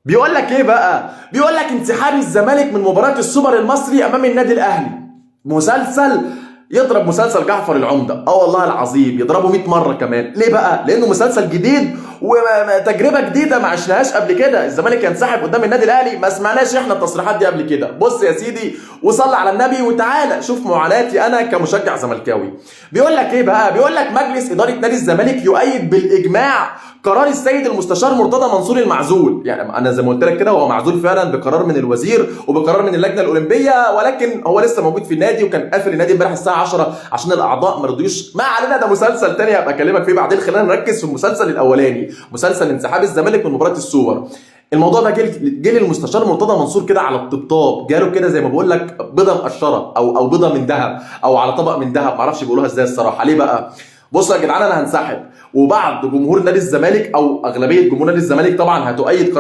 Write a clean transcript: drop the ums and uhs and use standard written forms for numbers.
بيقول لك ايه بقى؟ بيقول لك انسحاب الزمالك من مباراة السوبر المصري امام النادي الاهلي. مسلسل يضرب مسلسل جعفر العمدة، والله العظيم يضربه 100 مرة كمان. ليه بقى؟ لانه مسلسل جديد وتجربة جديدة ما عشناهاش قبل كده. الزمالك ينسحب قدام النادي الاهلي، ما سمعناش احنا التصريحات دي قبل كده. بص يا سيدي وصلي على النبي وتعالى شوف معاناتي انا كمشجع زملكاوي. بيقول لك ايه بقى؟ بيقول لك مجلس ادارة نادي الزمالك يؤيد بالاجماع قرار السيد المستشار مرتضى منصور المعزول. يعني انا زي ما قلت لك كده هو معزول فعلا بقرار من الوزير وبقرار من اللجنه الاولمبيه، ولكن هو لسه موجود في النادي وكان قافل النادي امبارح الساعه 10 عشان الاعضاء ما رضيوش. ما علينا، ده مسلسل تاني هبقى اكلمك فيه بعدين. خلينا نركز في المسلسل الاولاني، مسلسل انسحاب الزمالك من مباراه السوبر. الموضوع ده جه للمستشار مرتضى منصور كده على الطبطاب، جاله كده زي ما بقول لك بيضه مقشره او بيضه من ذهب او على طبق من ذهب، معرفش بيقولوها ازاي الصراحه. ليه بقى؟ بصوا يا جدعان انا هنسحب، وبعض جمهور نادي الزمالك او اغلبيه جمهور نادي الزمالك طبعا هتؤيد قرار